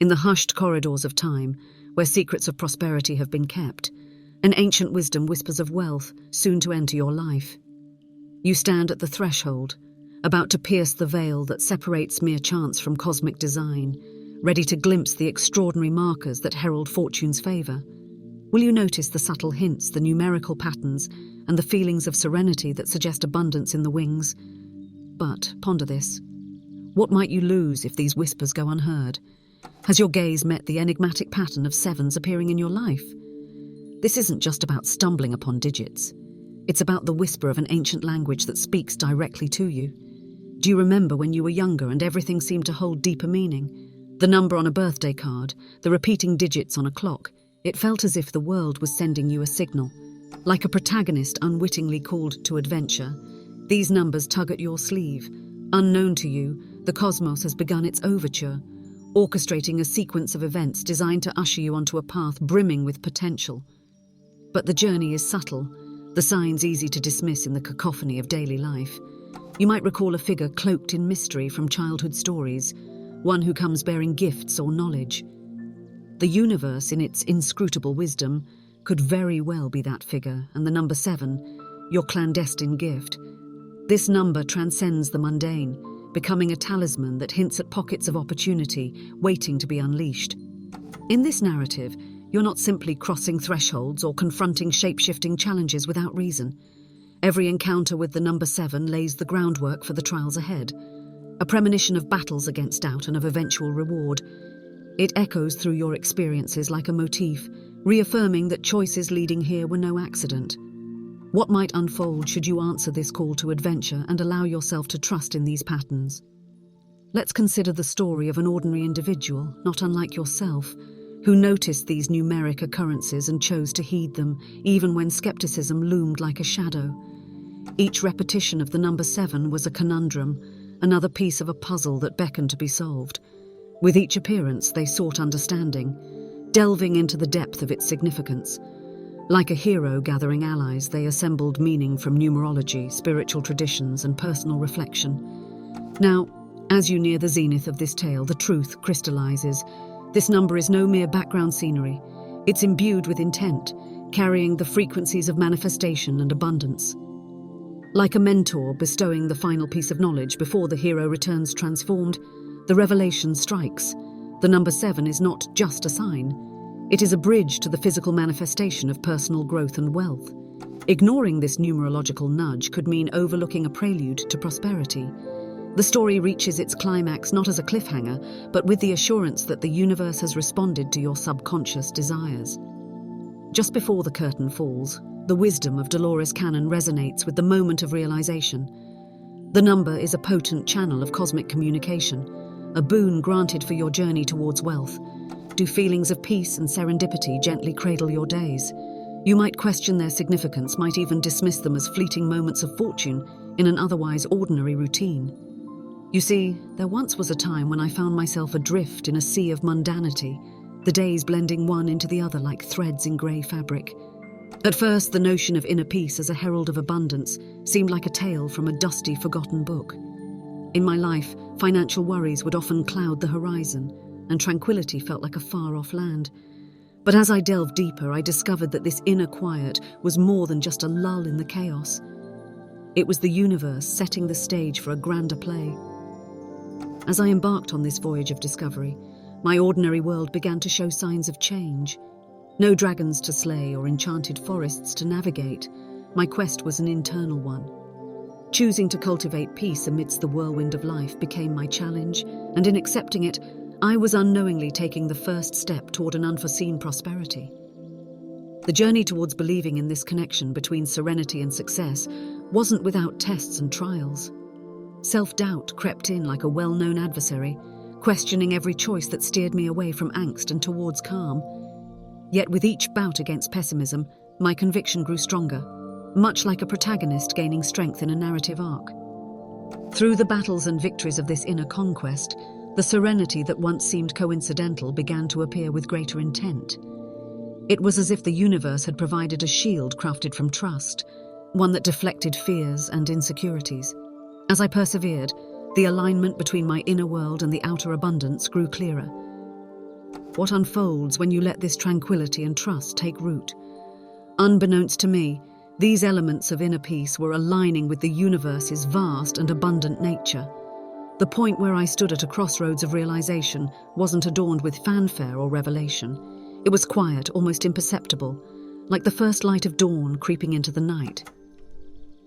In the hushed corridors of time, where secrets of prosperity have been kept, an ancient wisdom whispers of wealth soon to enter your life. You stand at the threshold, about to pierce the veil that separates mere chance from cosmic design, ready to glimpse the extraordinary markers that herald fortune's favor. Will you notice the subtle hints, the numerical patterns, and the feelings of serenity that suggest abundance in the wings? But ponder this. What might you lose if these whispers go unheard? Has your gaze met the enigmatic pattern of sevens appearing in your life? This isn't just about stumbling upon digits. It's about the whisper of an ancient language that speaks directly to you. Do you remember when you were younger and everything seemed to hold deeper meaning? The number on a birthday card, the repeating digits on a clock. It felt as if the world was sending you a signal. Like a protagonist unwittingly called to adventure, these numbers tug at your sleeve. Unknown to you, the cosmos has begun its overture, orchestrating a sequence of events designed to usher you onto a path brimming with potential. But the journey is subtle, the signs easy to dismiss in the cacophony of daily life. You might recall a figure cloaked in mystery from childhood stories, one who comes bearing gifts or knowledge. The universe, in its inscrutable wisdom, could very well be that figure, and the number 7, your clandestine gift. This number transcends the mundane, becoming a talisman that hints at pockets of opportunity waiting to be unleashed. In this narrative, you're not simply crossing thresholds or confronting shape-shifting challenges without reason. Every encounter with the number 7 lays the groundwork for the trials ahead, a premonition of battles against doubt and of eventual reward. It echoes through your experiences like a motif, reaffirming that choices leading here were no accident. What might unfold should you answer this call to adventure and allow yourself to trust in these patterns? Let's consider the story of an ordinary individual, not unlike yourself, who noticed these numeric occurrences and chose to heed them, even when skepticism loomed like a shadow. Each repetition of the number 7 was a conundrum, another piece of a puzzle that beckoned to be solved. With each appearance, they sought understanding, delving into the depth of its significance. Like a hero gathering allies, they assembled meaning from numerology, spiritual traditions, and personal reflection. Now, as you near the zenith of this tale, the truth crystallizes. This number is no mere background scenery. It's imbued with intent, carrying the frequencies of manifestation and abundance. Like a mentor bestowing the final piece of knowledge before the hero returns transformed, the revelation strikes. The number 7 is not just a sign. It is a bridge to the physical manifestation of personal growth and wealth. Ignoring this numerological nudge could mean overlooking a prelude to prosperity. The story reaches its climax not as a cliffhanger, but with the assurance that the universe has responded to your subconscious desires. Just before the curtain falls, the wisdom of Dolores Cannon resonates with the moment of realization. The number is a potent channel of cosmic communication, a boon granted for your journey towards wealth. Do feelings of peace and serendipity gently cradle your days? You might question their significance, might even dismiss them as fleeting moments of fortune in an otherwise ordinary routine. You see, there once was a time when I found myself adrift in a sea of mundanity, the days blending one into the other like threads in grey fabric. At first, the notion of inner peace as a herald of abundance seemed like a tale from a dusty, forgotten book. In my life, financial worries would often cloud the horizon, and tranquility felt like a far-off land. But as I delved deeper, I discovered that this inner quiet was more than just a lull in the chaos. It was the universe setting the stage for a grander play. As I embarked on this voyage of discovery, my ordinary world began to show signs of change. No dragons to slay or enchanted forests to navigate, my quest was an internal one. Choosing to cultivate peace amidst the whirlwind of life became my challenge, and in accepting it, I was unknowingly taking the first step toward an unforeseen prosperity. The journey towards believing in this connection between serenity and success wasn't without tests and trials. Self-doubt crept in like a well-known adversary, questioning every choice that steered me away from angst and towards calm. Yet with each bout against pessimism, my conviction grew stronger, much like a protagonist gaining strength in a narrative arc. Through the battles and victories of this inner conquest, the serenity that once seemed coincidental began to appear with greater intent. It was as if the universe had provided a shield crafted from trust, one that deflected fears and insecurities. As I persevered, the alignment between my inner world and the outer abundance grew clearer. what unfolds when you let this tranquility and trust take root. Unbeknownst to me, these elements of inner peace were aligning with the universe's vast and abundant nature. The point where I stood at a crossroads of realization wasn't adorned with fanfare or revelation. It was quiet, almost imperceptible, like the first light of dawn creeping into the night.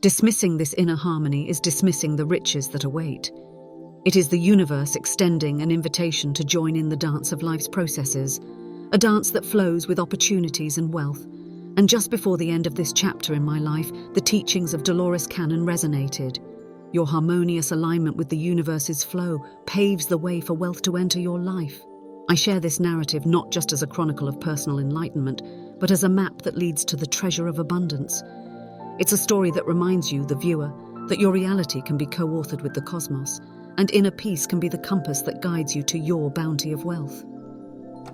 Dismissing this inner harmony is dismissing the riches that await. It is the universe extending an invitation to join in the dance of life's processes, a dance that flows with opportunities and wealth. And just before the end of this chapter in my life, the teachings of Dolores Cannon resonated. Your harmonious alignment with the universe's flow paves the way for wealth to enter your life. I share this narrative not just as a chronicle of personal enlightenment, but as a map that leads to the treasure of abundance. It's a story that reminds you, the viewer, that your reality can be co-authored with the cosmos, and inner peace can be the compass that guides you to your bounty of wealth.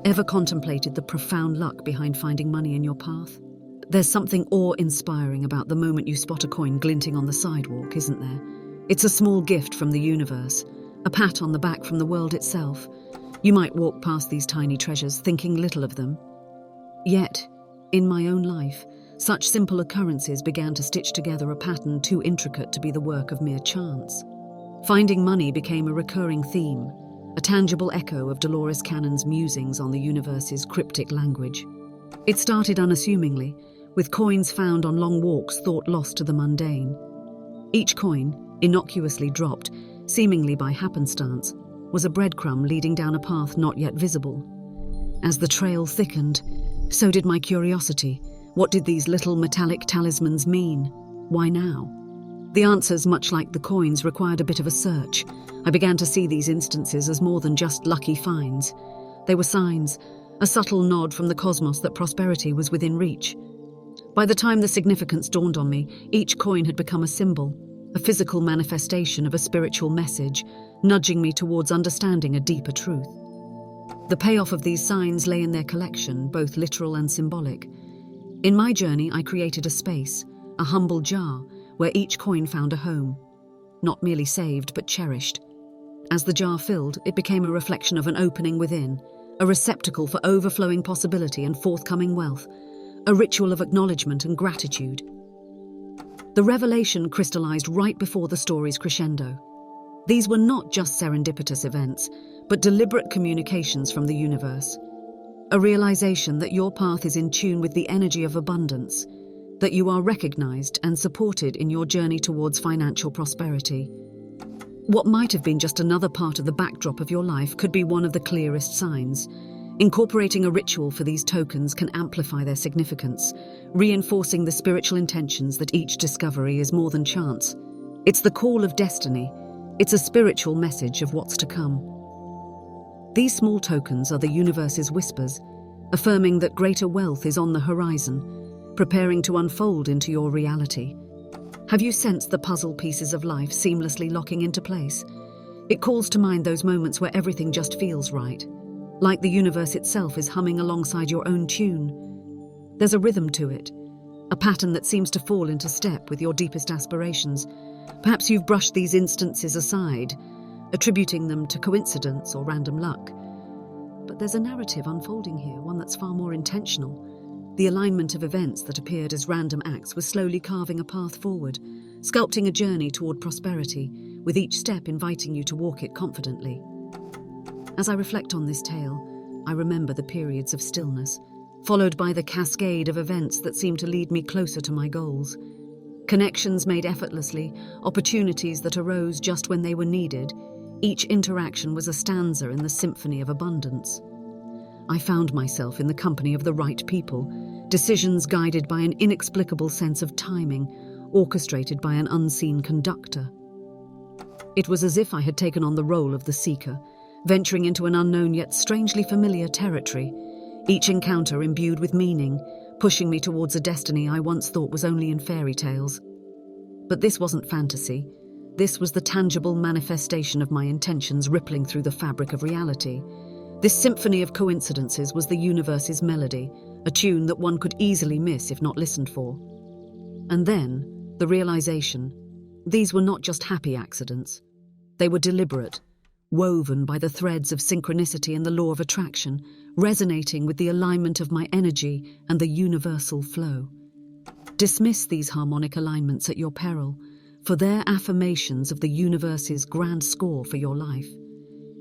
Ever contemplated the profound luck behind finding money in your path? There's something awe-inspiring about the moment you spot a coin glinting on the sidewalk, isn't there? It's a small gift from the universe, a pat on the back from the world itself. You might walk past these tiny treasures thinking little of them. Yet, in my own life, such simple occurrences began to stitch together a pattern too intricate to be the work of mere chance. Finding money became a recurring theme, a tangible echo of Dolores Cannon's musings on the universe's cryptic language. It started unassumingly, with coins found on long walks thought lost to the mundane. Each coin, innocuously dropped, seemingly by happenstance, was a breadcrumb leading down a path not yet visible. As the trail thickened, so did my curiosity. What did these little metallic talismans mean? Why now? The answers, much like the coins, required a bit of a search. I began to see these instances as more than just lucky finds. They were signs, a subtle nod from the cosmos that prosperity was within reach. By the time the significance dawned on me, each coin had become a symbol, a physical manifestation of a spiritual message, nudging me towards understanding a deeper truth. The payoff of these signs lay in their collection, both literal and symbolic. In my journey, I created a space, a humble jar, where each coin found a home, not merely saved but cherished. As the jar filled, it became a reflection of an opening within, a receptacle for overflowing possibility and forthcoming wealth, a ritual of acknowledgement and gratitude. The revelation crystallized right before the story's crescendo. These were not just serendipitous events, but deliberate communications from the universe. A realization that your path is in tune with the energy of abundance, that you are recognized and supported in your journey towards financial prosperity. What might have been just another part of the backdrop of your life could be one of the clearest signs. Incorporating a ritual for these tokens can amplify their significance, reinforcing the spiritual intentions that each discovery is more than chance. It's the call of destiny. It's a spiritual message of what's to come. These small tokens are the universe's whispers, affirming that greater wealth is on the horizon, preparing to unfold into your reality. Have you sensed the puzzle pieces of life seamlessly locking into place? It calls to mind those moments where everything just feels right, like the universe itself is humming alongside your own tune. There's a rhythm to it, a pattern that seems to fall into step with your deepest aspirations. Perhaps you've brushed these instances aside, attributing them to coincidence or random luck. But there's a narrative unfolding here, one that's far more intentional. The alignment of events that appeared as random acts was slowly carving a path forward, sculpting a journey toward prosperity, with each step inviting you to walk it confidently. As I reflect on this tale, I remember the periods of stillness, followed by the cascade of events that seemed to lead me closer to my goals. Connections made effortlessly, opportunities that arose just when they were needed. Each interaction was a stanza in the symphony of abundance. I found myself in the company of the right people, decisions guided by an inexplicable sense of timing, orchestrated by an unseen conductor. It was as if I had taken on the role of the seeker, venturing into an unknown yet strangely familiar territory, each encounter imbued with meaning, pushing me towards a destiny I once thought was only in fairy tales. But this wasn't fantasy. This was the tangible manifestation of my intentions rippling through the fabric of reality. This symphony of coincidences was the universe's melody, a tune that one could easily miss if not listened for. And then, the realization, these were not just happy accidents. They were deliberate, woven by the threads of synchronicity and the law of attraction, resonating with the alignment of my energy and the universal flow. Dismiss these harmonic alignments at your peril, for they're affirmations of the universe's grand score for your life.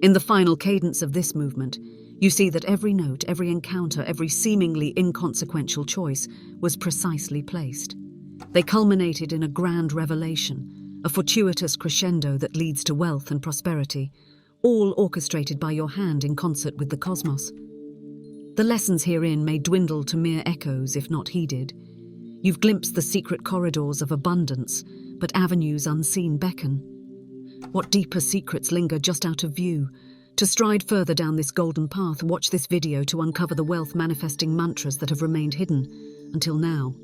In the final cadence of this movement, you see that every note, every encounter, every seemingly inconsequential choice was precisely placed. They culminated in a grand revelation, a fortuitous crescendo that leads to wealth and prosperity, all orchestrated by your hand in concert with the cosmos. The lessons herein may dwindle to mere echoes if not heeded. You've glimpsed the secret corridors of abundance, but avenues unseen beckon. What deeper secrets linger just out of view? To stride further down this golden path, watch this video to uncover the wealth manifesting mantras that have remained hidden until now.